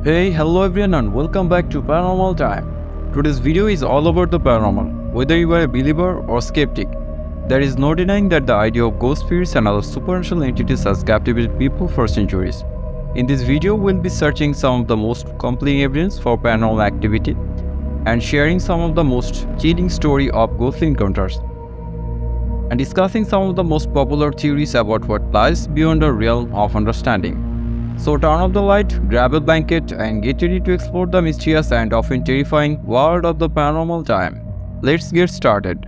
Hey, hello everyone and welcome back to Paranormal Time. Today's video is all about the paranormal. Whether you are a believer or skeptic, there is no denying that the idea of ghost spirits and other supernatural entities has captivated people for centuries. In this video, we'll be searching some of the most compelling evidence for paranormal activity and sharing some of the most chilling stories of ghostly encounters and discussing some of the most popular theories about what lies beyond the realm of understanding. So turn off the light, grab a blanket, and get ready to explore the mysterious and often terrifying world of the paranormal time. Let's get started.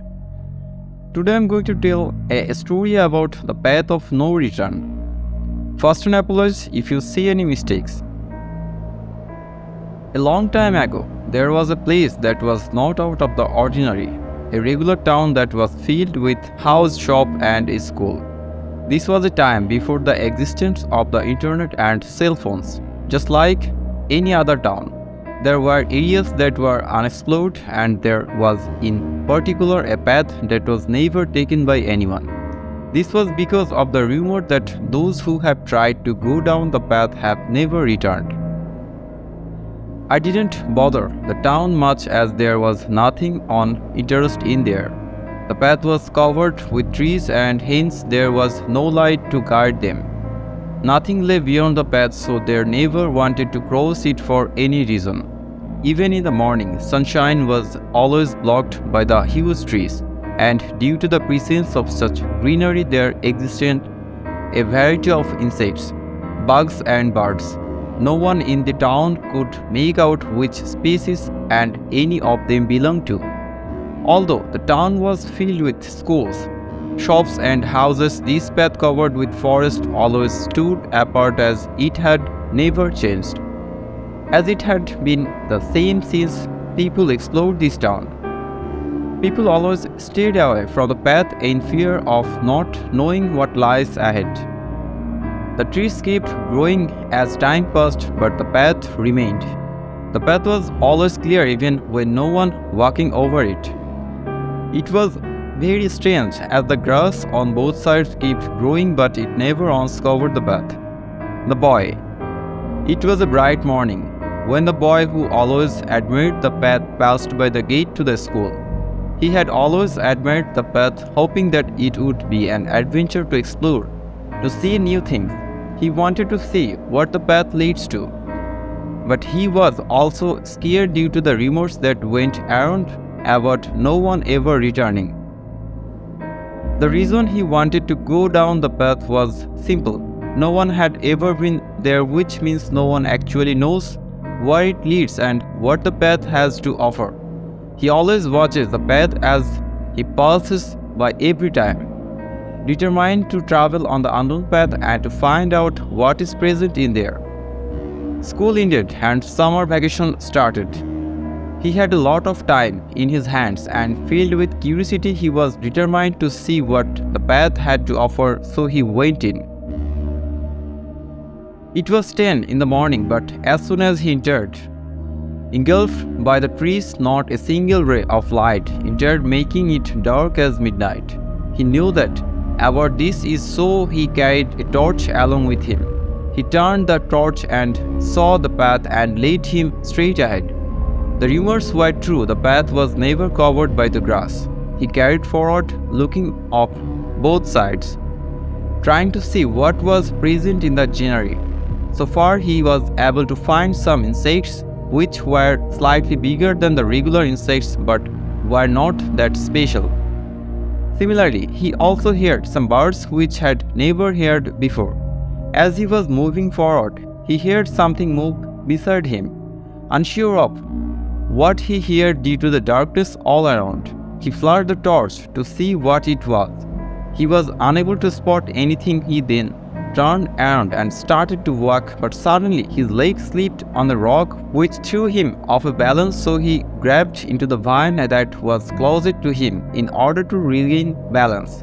Today I'm going to tell a story about the path of no return. First, an apology if you see any mistakes. A long time ago, there was a place that was not out of the ordinary, a regular town that was filled with house, shop, and a school. This was a time before the existence of the internet and cell phones. Just like any other town, there were areas that were unexplored, and there was in particular a path that was never taken by anyone. This was because of the rumor that those who have tried to go down the path have never returned. I didn't bother the town much as there was nothing on interest in there. The path was covered with trees and hence there was no light to guide them. Nothing lay beyond the path, so they never wanted to cross it for any reason. Even in the morning, sunshine was always blocked by the huge trees, and due to the presence of such greenery there existed a variety of insects, bugs and birds. No one in the town could make out which species and any of them belonged to. Although the town was filled with schools, shops and houses, this path covered with forest always stood apart as it had never changed. As it had been the same since people explored this town. People always stayed away from the path in fear of not knowing what lies ahead. The trees kept growing as time passed, but the path remained. The path was always clear even when no one walking over it. It was very strange as the grass on both sides kept growing, but it never once covered the path. The boy. It was a bright morning when the boy who always admired the path passed by the gate to the school. He had always admired the path, hoping that it would be an adventure to explore, to see new things. He wanted to see what the path leads to. But he was also scared due to the rumors that went around about no one ever returning. The reason he wanted to go down the path was simple. No one had ever been there, which means no one actually knows where it leads and what the path has to offer. He always watches the path as he passes by every time, determined to travel on the unknown path and to find out what is present in there. School ended and summer vacation started. He had a lot of time in his hands, and filled with curiosity he was determined to see what the path had to offer, so he went in. It was 10 in the morning, but as soon as he entered, engulfed by the trees, not a single ray of light entered, making it dark as midnight. He knew that about this is so he carried a torch along with him. He turned the torch and saw the path and led him straight ahead. The rumors were true, the path was never covered by the grass. He carried forward, looking up both sides, trying to see what was present in the scenery. So far he was able to find some insects which were slightly bigger than the regular insects but were not that special. Similarly, he also heard some birds which had never heard before. As he was moving forward, he heard something move beside him. Unsure of what he heard due to the darkness all around, he flared the torch to see what it was. He was unable to spot anything. He then turned around and started to walk, but suddenly his leg slipped on the rock which threw him off a balance, so he grabbed into the vine that was closest to him in order to regain balance.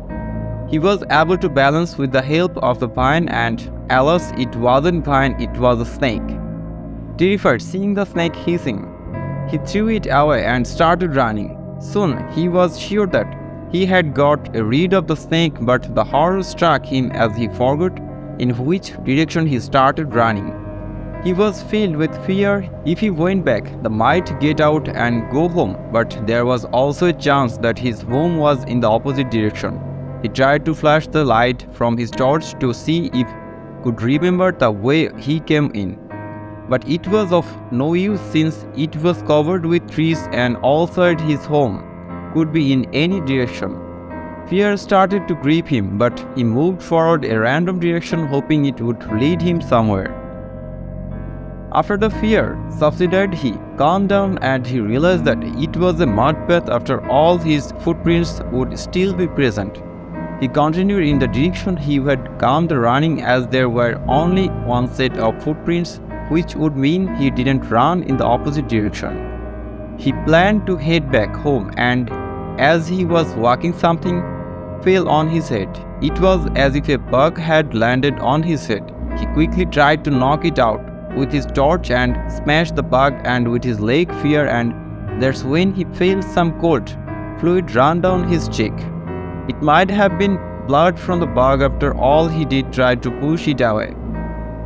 He was able to balance with the help of the vine, and alas, it wasn't vine, it was a snake. Terrified seeing the snake hissing, he threw it away and started running. Soon he was sure that he had got rid of the snake, but the horror struck him as he forgot in which direction he started running. He was filled with fear. If he went back, they might get out and go home, but there was also a chance that his home was in the opposite direction. He tried to flash the light from his torch to see if he could remember the way he came in. But it was of no use since it was covered with trees and outside his home could be in any direction. Fear started to grip him, but he moved forward a random direction hoping it would lead him somewhere. After the fear subsided, he calmed down and he realized that it was a mud path. After all, his footprints would still be present. He continued in the direction he had come, running as there were only one set of footprints, which would mean he didn't run in the opposite direction. He planned to head back home, and as he was walking, something fell on his head. It was as if a bug had landed on his head. He quickly tried to knock it out with his torch and smashed the bug and with his leg fear, and that's when he felt some cold fluid run down his cheek. It might have been blood from the bug. After all, he did try to push it away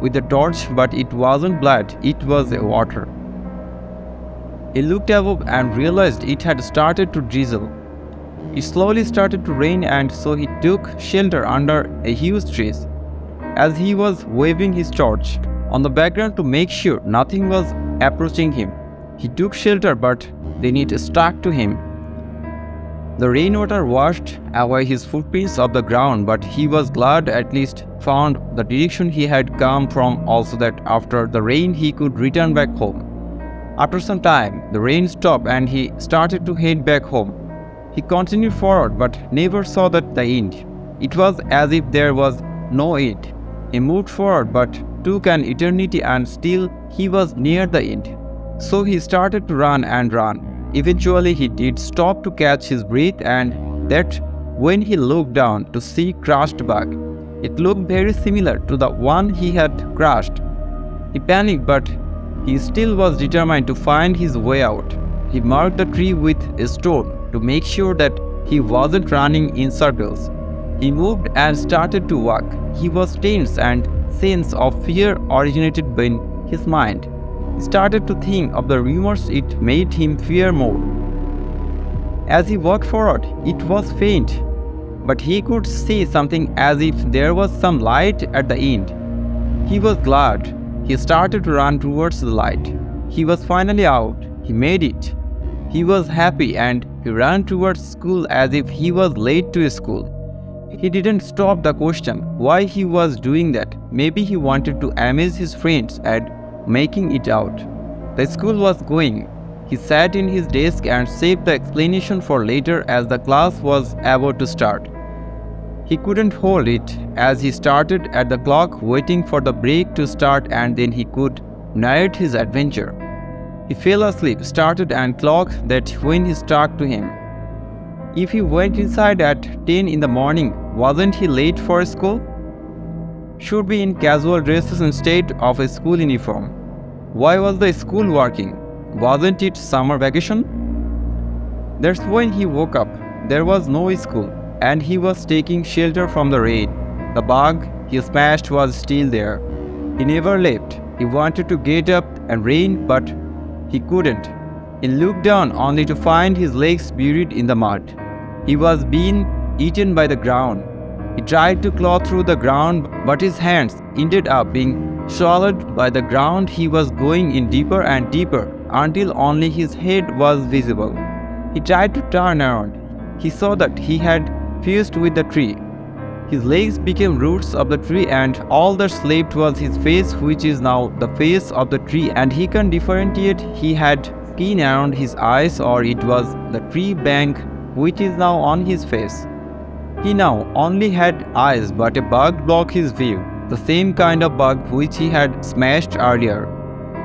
with the torch, but it wasn't blood, it was water. He looked above and realized it had started to drizzle. It slowly started to rain, and so he took shelter under a huge tree. As he was waving his torch on the background to make sure nothing was approaching him, he took shelter, but then it stuck to him. The rainwater washed away his footprints off the ground, but he was glad at least found the direction he had come from, also that after the rain he could return back home. After some time, the rain stopped and he started to head back home. He continued forward but never saw the end. It was as if there was no end. He moved forward but took an eternity, and still he was near the end. So he started to run and run. Eventually he did stop to catch his breath, and that when he looked down to see crushed bug. It looked very similar to the one he had crushed. He panicked, but he still was determined to find his way out. He marked the tree with a stone to make sure that he wasn't running in circles. He moved and started to walk. He was tense, and sense of fear originated in his mind. He started to think of the rumors. It made him fear more. As he walked forward, it was faint, but he could see something as if there was some light at the end. He was glad. He started to run towards the light. He was finally out. He made it. He was happy, and he ran towards school as if he was late to school. He didn't stop to question why he was doing that. Maybe he wanted to amaze his friends at making it out. The school was going. He sat in his desk and saved the explanation for later as the class was about to start. He couldn't hold it as he started at the clock, waiting for the break to start, and then he could narrate his adventure. He fell asleep, started and clocked that when he stuck to him. If he went inside at 10 in the morning, wasn't he late for school? Should be in casual dresses instead of a school uniform. Why was the school working? Wasn't it summer vacation? That's when he woke up. There was no school, and he was taking shelter from the rain. The bug he smashed was still there. He never left. He wanted to get up and run, but he couldn't. He looked down only to find his legs buried in the mud. He was being eaten by the ground. He tried to claw through the ground, but his hands ended up being swallowed by the ground. He was going in deeper and deeper until only his head was visible. He tried to turn around. He saw that he had fused with the tree. His legs became roots of the tree, and all that's left was his face, which is now the face of the tree, and he can differentiate. He had skin around his eyes, or it was the tree bank which is now on his face. He now only had eyes, but a bug blocked his view, the same kind of bug which he had smashed earlier.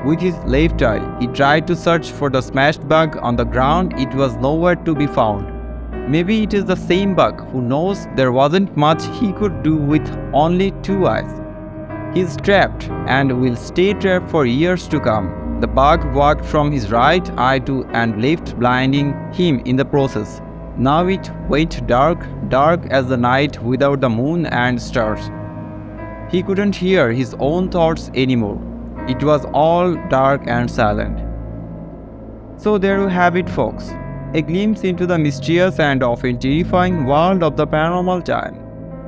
With his left eye, he tried to search for the smashed bug on the ground. It was nowhere to be found. Maybe it is the same bug. Who knows? There wasn't much he could do with only two eyes. He's trapped and will stay trapped for years to come. The bug walked from his right eye to and left, blinding him in the process. Now it went dark, dark as the night without the moon and stars. He couldn't hear his own thoughts anymore. It was all dark and silent. So there you have it, folks. A glimpse into the mysterious and often terrifying world of the paranormal time.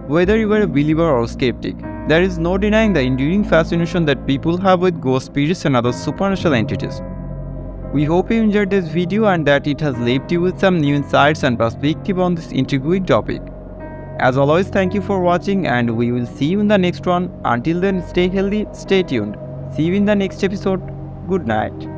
Whether you are a believer or skeptic, there is no denying the enduring fascination that people have with ghost spirits and other supernatural entities. We hope you enjoyed this video and that it has left you with some new insights and perspective on this intriguing topic. As always, thank you for watching and we will see you in the next one. Until then, stay healthy, stay tuned. See you in the next episode. Good night.